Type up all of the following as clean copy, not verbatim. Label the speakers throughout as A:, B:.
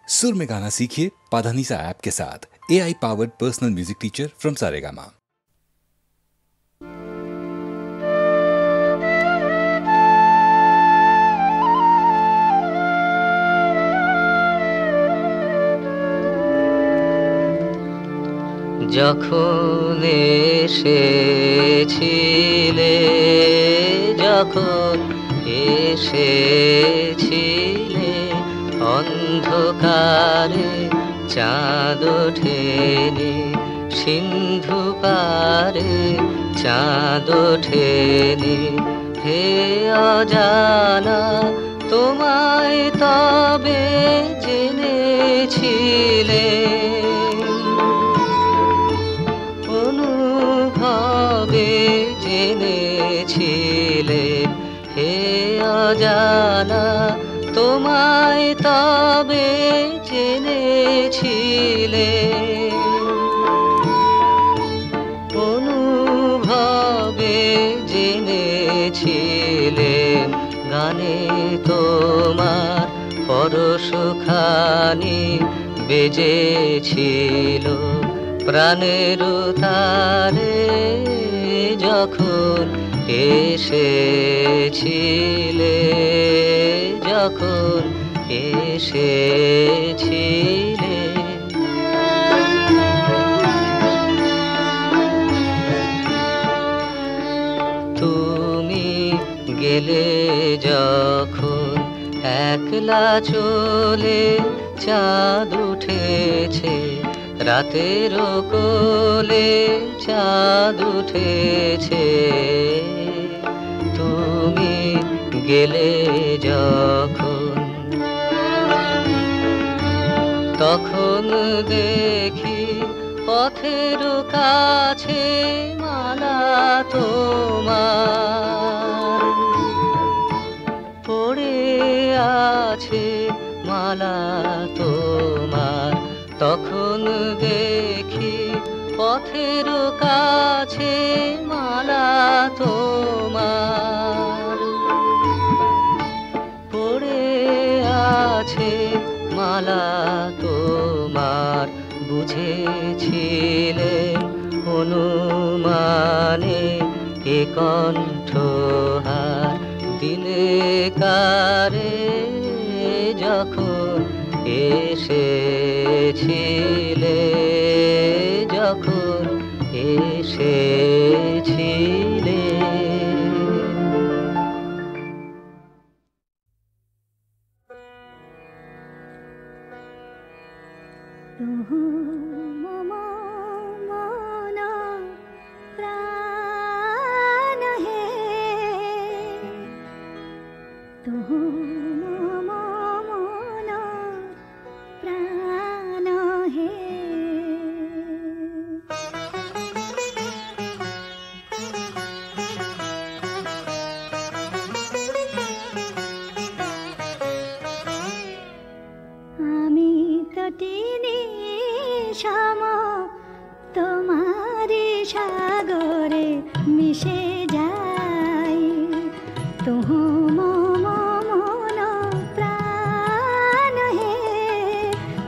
A: सुर में गाना सीखिए पाधानीसा ऐप के साथ। AI powered personal music teacher from Saregama.
B: যখন এসেছিলে, যখন এসেছিলে, অন্ধকারে চাঁদ ওঠেনি, সিন্ধু পারে চাঁদ ওঠেনি। হে অজানা, তোমায় তবে জেনেছিলে, অনুভবে জেনেছিলে। হে অজানা, তোমায় তবে জেনেছিলে, অনুভবে জেনেছিলে। গানে তোমার পরশখানি বেজেছিল প্রাণের তারে, যখন এসেছিলে, যখন এসেছিলে। তুমি গেলে যখন একলা চলে, চাঁদ উঠেছে রাতের কোলে, চাঁদ উঠেছে। তুমি গেলে যখন, তখন দেখি পথের কাছে মালা তোমার পড়ে আছে, মালা তোমার। তখন দেখি পথের কাছে মালা তোমার পড়ে আছে, মালা তোমার। বুঝেছিলেন অনুমানে এ কণ্ঠহার দিলে কারে, যখন এসেছিলে, যখন এসেছিলে।
C: তোমারি সাগরে মিশে যাই, তুহু মম মন প্রাণ হে,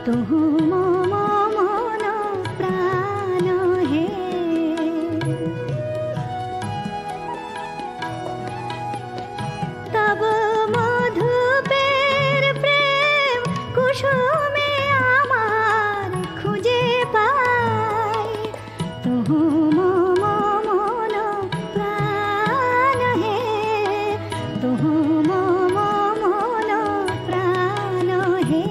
C: তুহু মম মন প্রাণ হে। তব মধুপের প্রেম কুসুমে আমার খুঁজে পাই, তুহু মম মন প্রাণ হে, তুহু মম মন প্রাণ হে।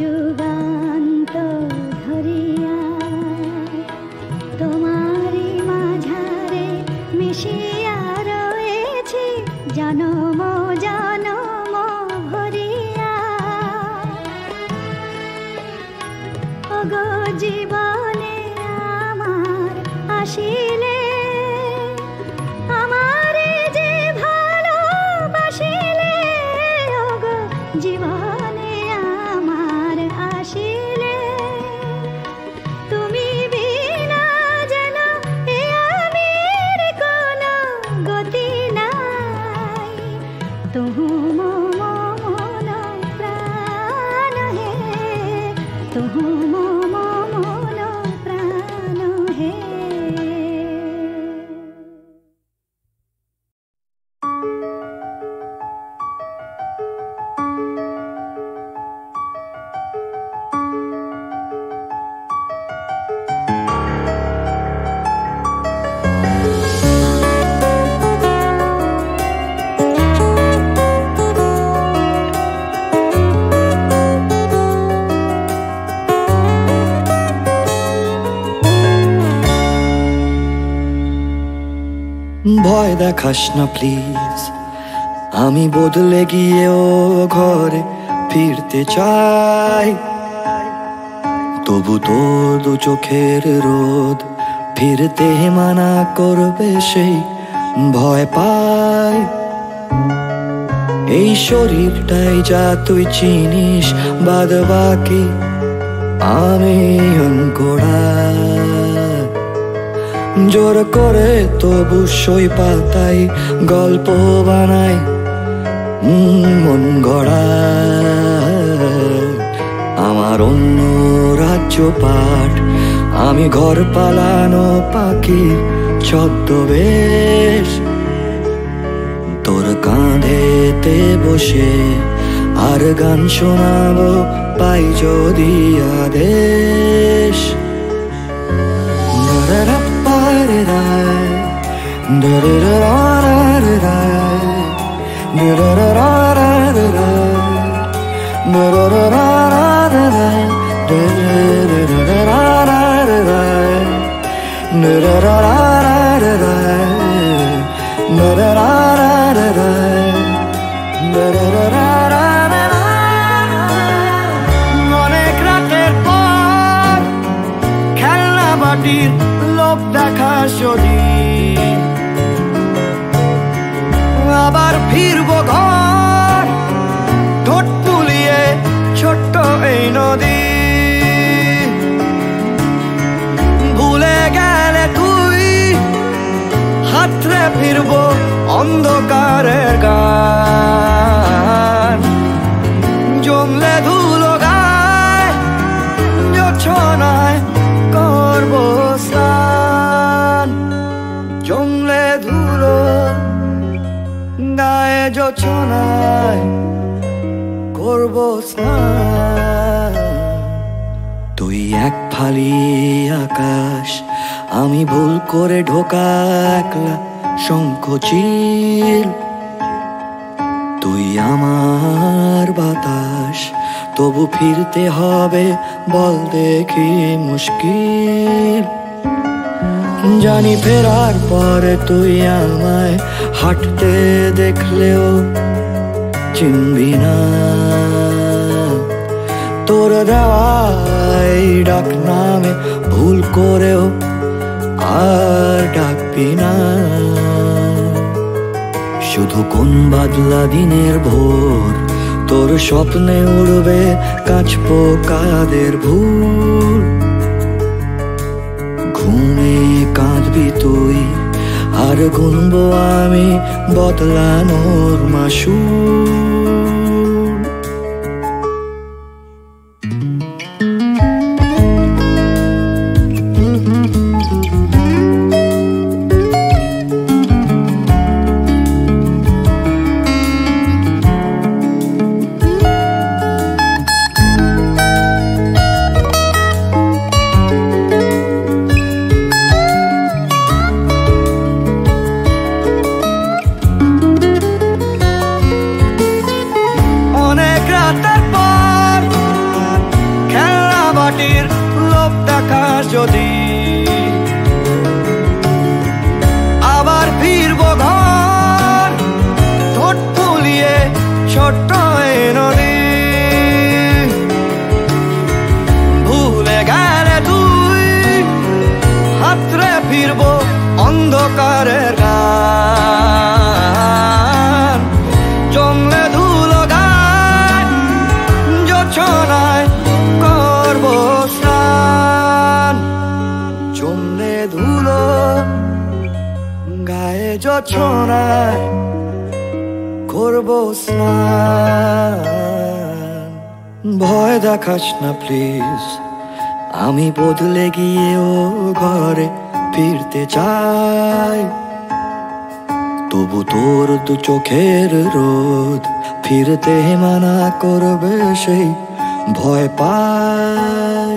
C: যুগান্ত ধরিয়া তোমারি মাঝারে মিশিয়া রয়েছে জনম জনম ভরিয়া। ওগো জীবনে আমার আসিলে আমারে যে ভালোবাসিলে, ওগো জীবনে আমার আসিলে তুমি বিনা যেন এ আমির কোনো গতি নাই। তুহু মম মন প্রাণ হে, তুহু মম মন প্রাণ হে।
D: ভয় দেখাস না প্লিজ, আমি বদলে গিয়েও ঘরে ফিরতে চাই। তবু তোর দু চোখের রোদ ফিরতে মানা করবে সেই ভয় পাই। এই শরীরটাই যা তুই চিনিস, বাদ বাকি আমি অঙ্কড়া। জোর করে তবু সই পাতাই গল্প বানাই মন গড়া। আমার অন্য রাজ্য পাঠ, আমি ঘর পালানো পাখির ছদ্মবেশ। তোর কাঁধেতে বসে আর গান শোনাবো পাই যদি আদেশ। অনেক রাতের পর খেলনা বাটির লোভ দেখা যদি আবার ফিরবো ঘর, ঠোঁট তুলিয়ে ছোট্ট এই নদী। ভুলে গেলে তুই হাতরে ফিরবো অন্ধকারের গান। জমলে ধুলো গায় জোছনায় করবো স্নান। জমলে ধুলো গায়ে জোছনায় করবো স্নান। তুই এক ফালি আকাশ, আমি ভুল করে ঢোকা একলা শঙ্খচিল। তুই আমার বাতাস, তবু ফিরতে হবে বল দেখি মুশকিল। জানি ফেরার পরে তুই আমায় হাঁটতে দেখলেও চিনবি না। তোর দেওয়াই ডাক নামে ভুল করেও আর ডাকবি না। শুধু কোন বাদলা দিনের ভোর তোর স্বপ্নে উড়বে কাঁচ পোকাদের ভুল। ঘুমে কাঁদবি তুই আর গুনবো আমি বদলানোর মাসুল। যদি আবার ফিরবো ঘর ঠোঁট ফুলিয়ে ছোট্ট এই নদী ভুলে গেলে তুই হাতরে ফিরবো অন্ধকারের গান জমলে ধুলো গান জোছনায় করবো স্নান জমলে ধুলো গায়ে জোছনায় করবো স্নান ভয় দেখাস না প্লিজ আমি বদলে গিয়ে ও ঘরে ফিরতে চাই তবু তোর দু চোখের রোদ ফিরতে মানা করবে সেই ভয় পাই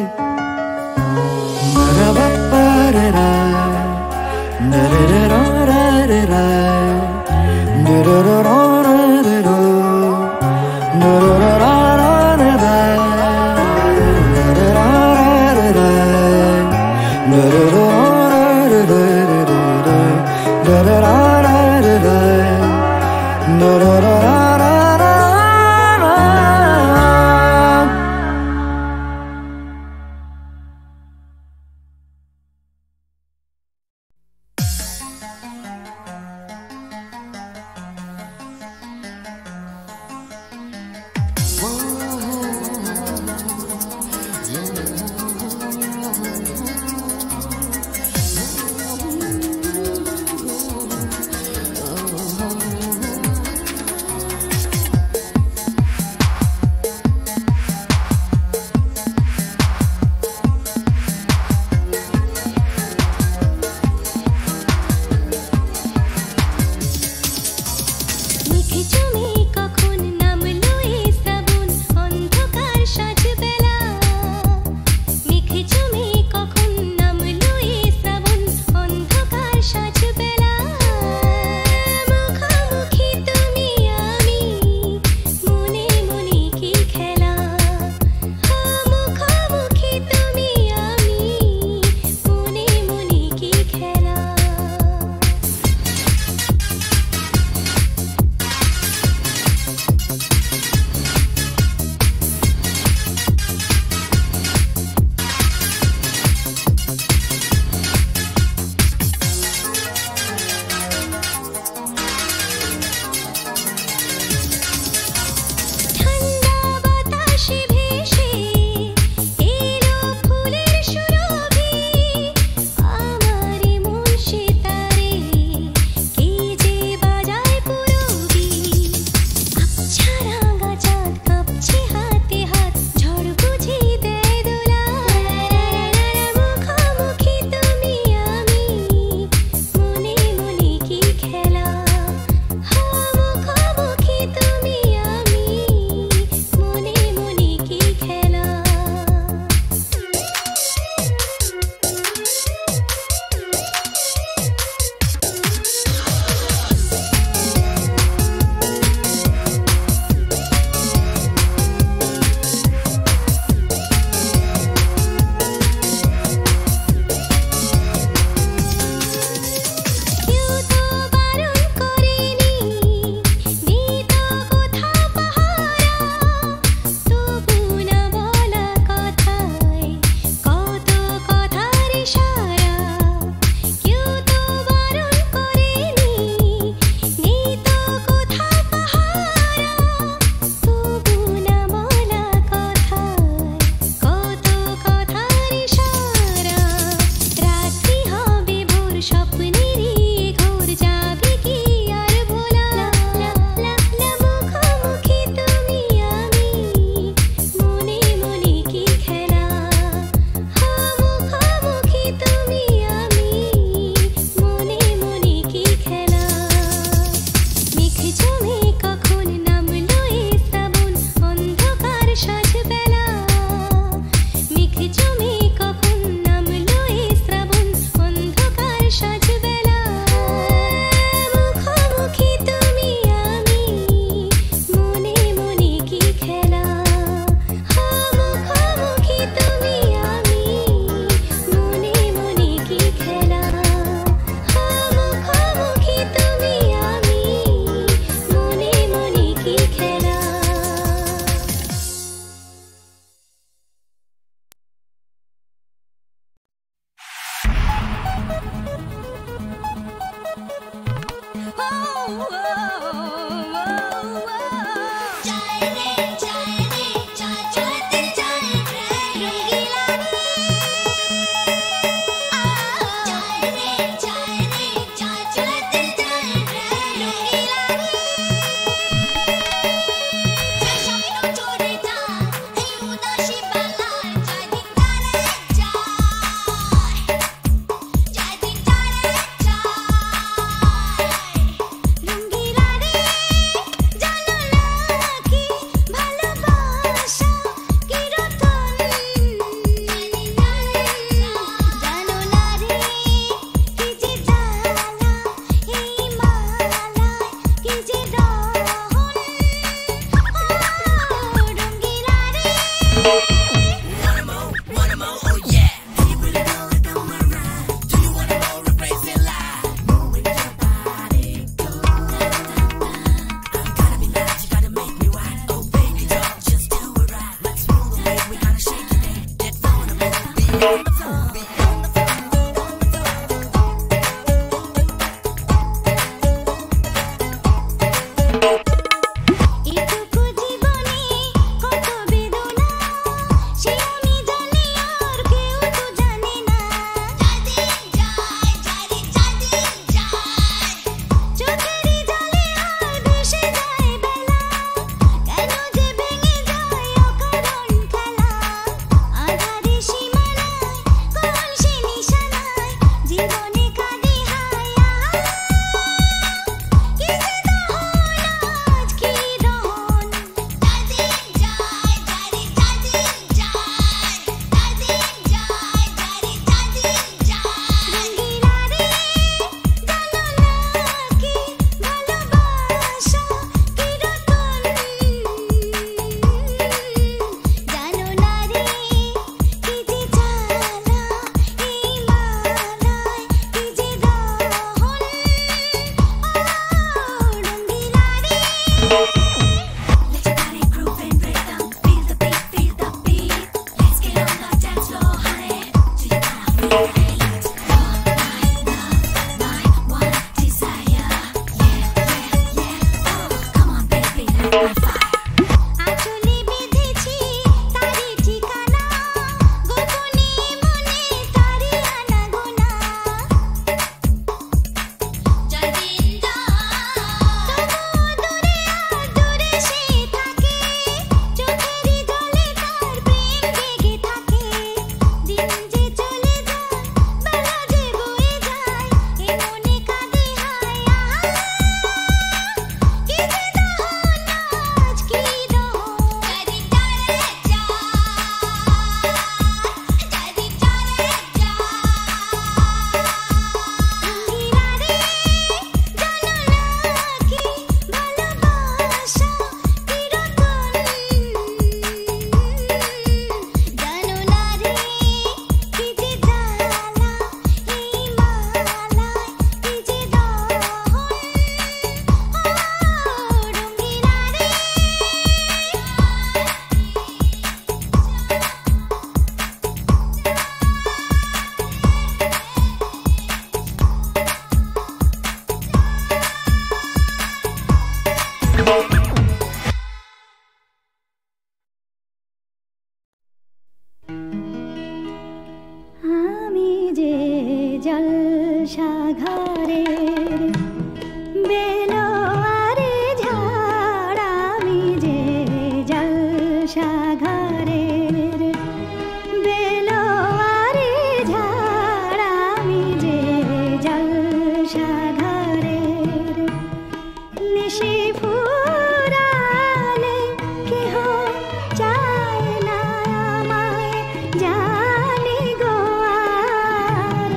C: জানি গো আর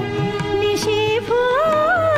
C: নিশি ফুল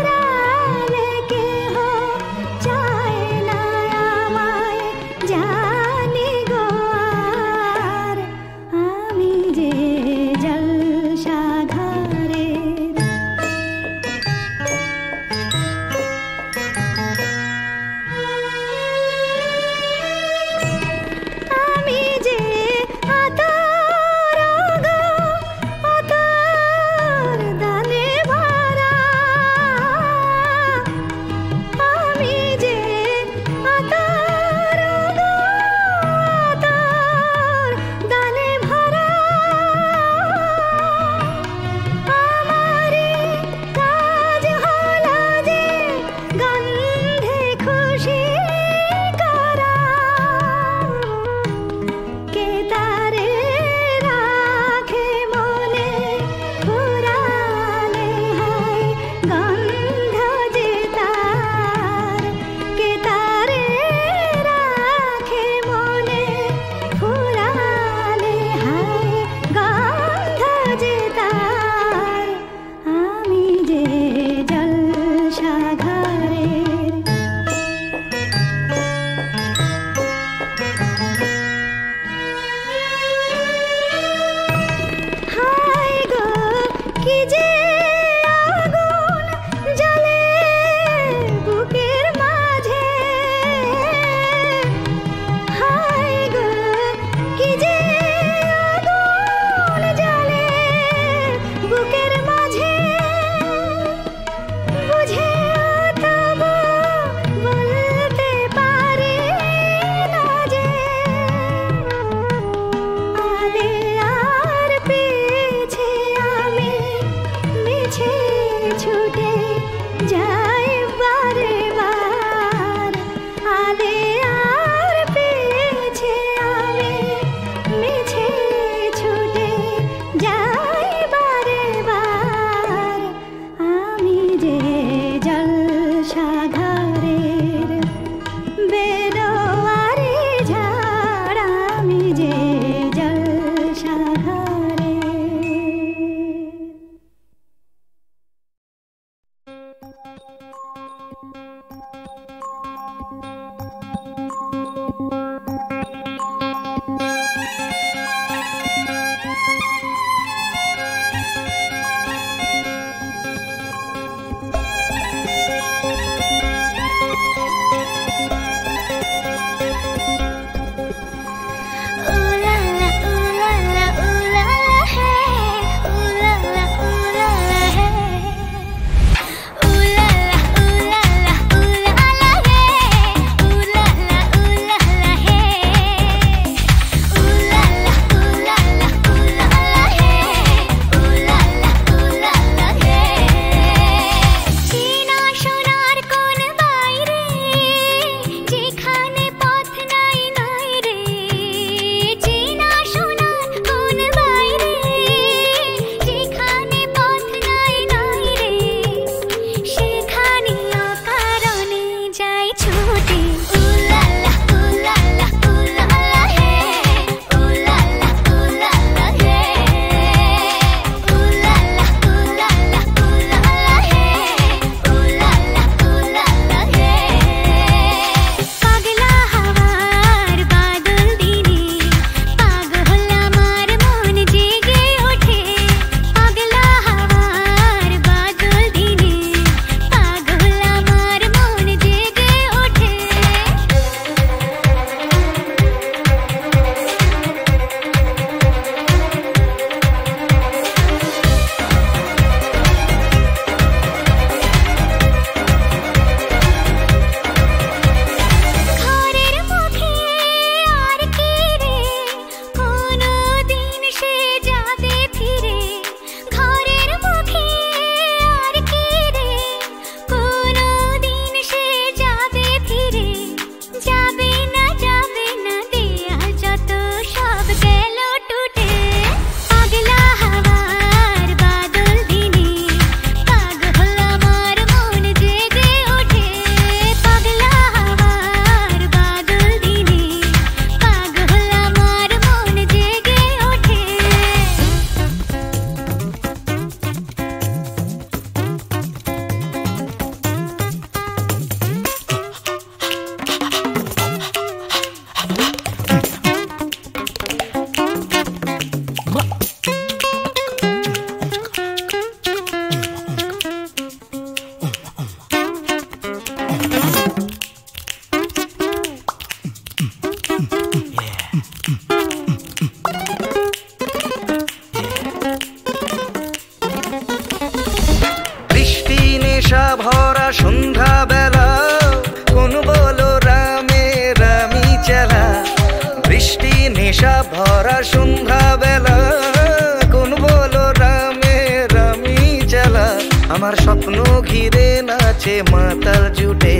E: আমার স্বপ্ন ঘিরে নাচে মাতাল জুটে,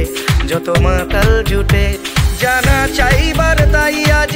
E: যত মাতাল জুটে। জানা চাইবার তাই আজ